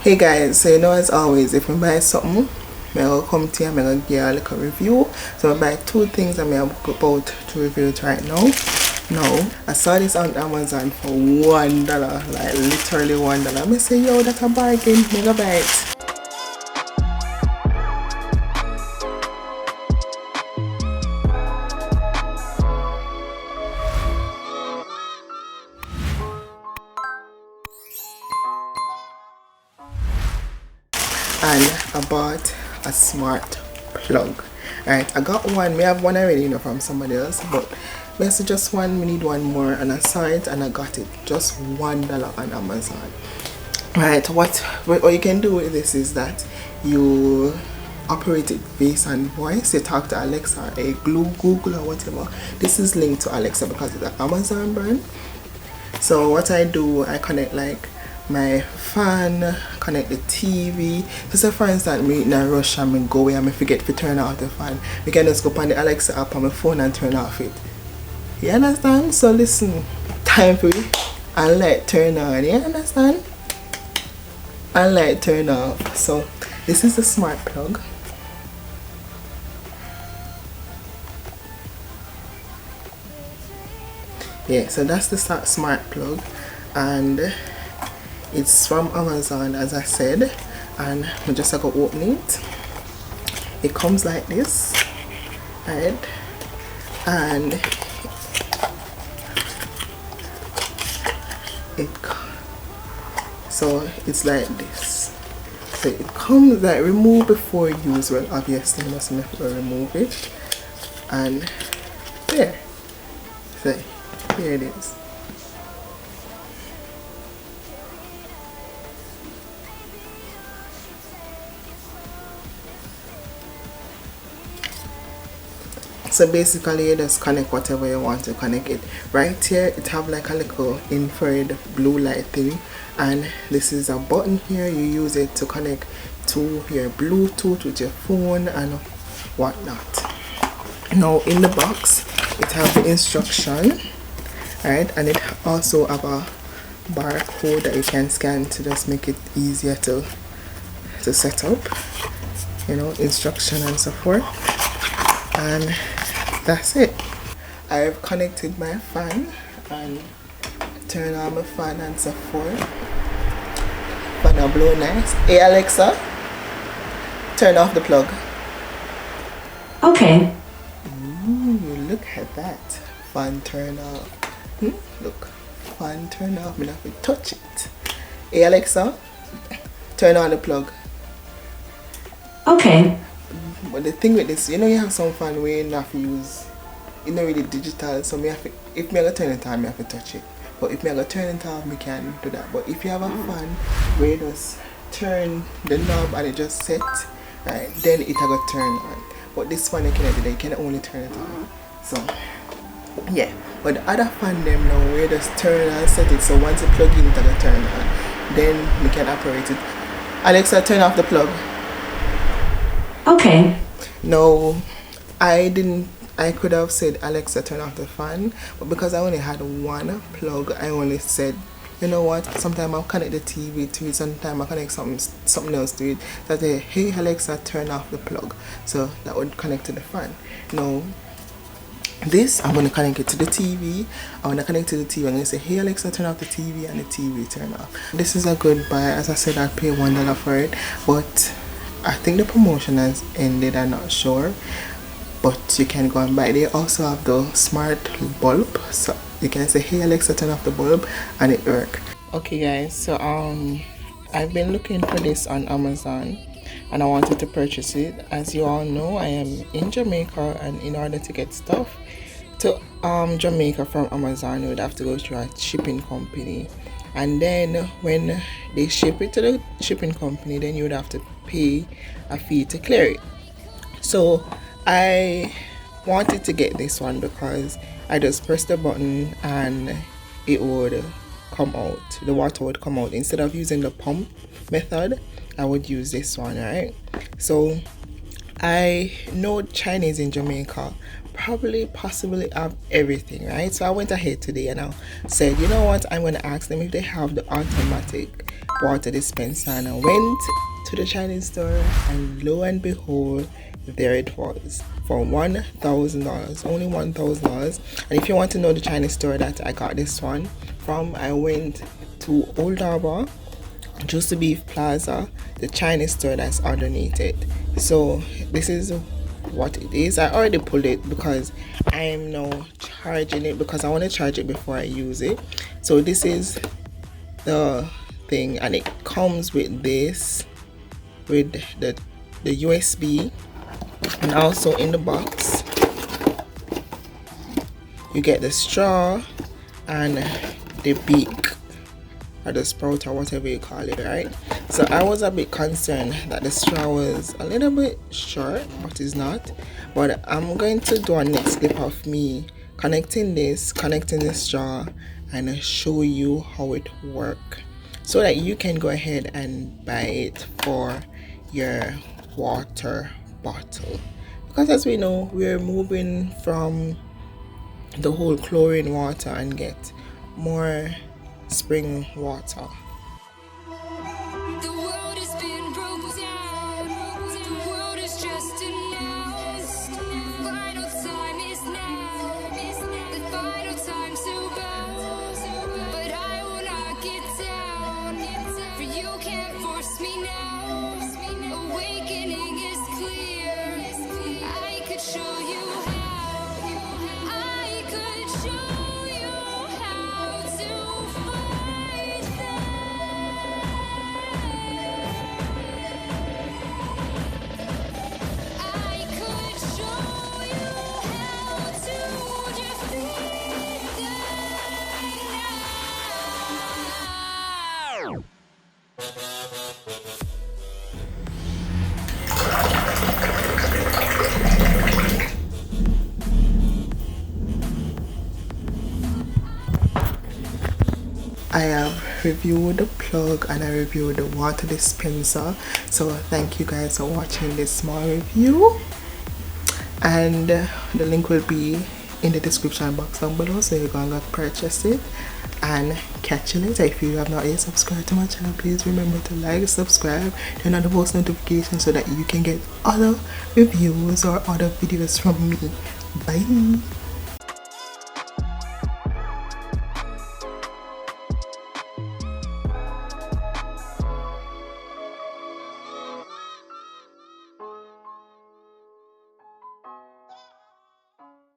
Hey guys, so you know, as always, if you buy something, I will come to you and I will give you a little review. So I buy two things and I'm about to review it right now. Now, I saw this on Amazon for $1, like literally $1. I say, yo, that's a bargain, megabyte. And I bought a smart plug. Alright, I got one. I have one already, you know, from somebody else, but there's just one. We need one more, and I saw it and I got it. Just $1 on Amazon. Right, what you can do with this is that you operate it based on voice. You talk to Alexa, a Google or whatever. This is linked to Alexa because it's an Amazon brand. So what I do, I connect like my fan, connect the TV. So say for instance, me in a rush and me go away and me forget to turn off the fan, we can just go on the Alexa app on my phone and turn off it. You understand? So listen, time for it and light turn on. You understand? And light turn off. So this is the smart plug. Yeah, so that's the smart plug, and it's from Amazon, as I said, and we just go open it. It comes like this, right? And so it's like this. So it comes like remove before use. Well, obviously you must never remove it, and there. So here it is. So basically you just connect whatever you want to connect it. Right here it have like a little infrared blue light thing, and this is a button here. You use it to connect to your Bluetooth with your phone and whatnot. Now in the box it have the instruction, right, and it also have a barcode that you can scan to just make it easier to set up, you know, instruction and so forth. And that's it. I've connected my fan and turn on my fan and so forth. Fan will blow nice. Hey Alexa, turn off the plug. Okay. Ooh, look at that. Fan turn off. Look, fan turn off. I have to touch it. Hey Alexa, turn on the plug. Okay. But the thing with this, you know, you have some fan where you have to use, you know, really digital. So me have to, if me go turn it on, me have to touch it. But if me go turn it off, me can do that. But if you have a fan where you just turn the knob and it just set, right, then it will turn on. But this one you cannot do that. You can only turn it on. So yeah. But the other fan them now where you just turn and set it. So once you plug in, it will turn on. Then we can operate it. Alexa, turn off the plug. Okay. No, I could have said Alexa turn off the fan, but because I only had one plug, I only said, you know what, sometimes I'll connect the TV to it, sometimes I'll connect something else to it. So I say, hey Alexa, turn off the plug. So that would connect to the fan. No, this I'm going to connect it to the TV. I want to connect to the TV. I'm going to say, hey Alexa, turn off the TV, and the TV turn off. This is a good buy. As I said, I'd pay $1 for it, but I think the promotion has ended. I'm not sure, but you can go and buy it. They also have the smart bulb, so you can say, hey Alexa, turn off the bulb, and it works. Okay guys, so I've been looking for this on Amazon and I wanted to purchase it. As you all know, I am in Jamaica, and in order to get stuff to Jamaica from Amazon, you would have to go through a shipping company, and then when they ship it to the shipping company, then you would have to pay a fee to clear it. So I wanted to get this one because I just pressed the button and it would come out, the water would come out. Instead of using the pump method, I would use this one, right? So I know Chinese in Jamaica, probably possibly have everything, right? So I went ahead today and I said, you know what, I'm going to ask them if they have the automatic water dispenser, and I went to the Chinese store and lo and behold, there it was for $1,000, only $1,000. And if you want to know the Chinese store that I got this one from, I went to Old Harbor, Just to Beef Plaza, the Chinese store that's underneath it. So this is what it is. I already pulled it because I am now charging it, because I want to charge it before I use it. So this is the thing, and it comes with this, with the USB, and also in the box you get the straw and the beak, or the sprout, or whatever you call it, right? So I was a bit concerned that the straw was a little bit short, but it's not. But I'm going to do a next clip of me connecting the straw, and show you how it works, so that you can go ahead and buy it for your water bottle. Because as we know, we're moving from the whole chlorine water and get more spring water. The world has been broke down. The world is just announced. Final time is now. The final time to bow. But I will not get down. For you can't force me now. Awakening is clear. I could show you how. I could show you how to fight I could show you how to defeat them I have reviewed the plug and I reviewed the water dispenser. So thank you guys for watching this small review, and the link will be in the description box down below, so you're gonna purchase it. And catch you later. If you have not yet subscribed to my channel, please remember to like, subscribe, turn on the post notifications so that you can get other reviews or other videos from me. Bye.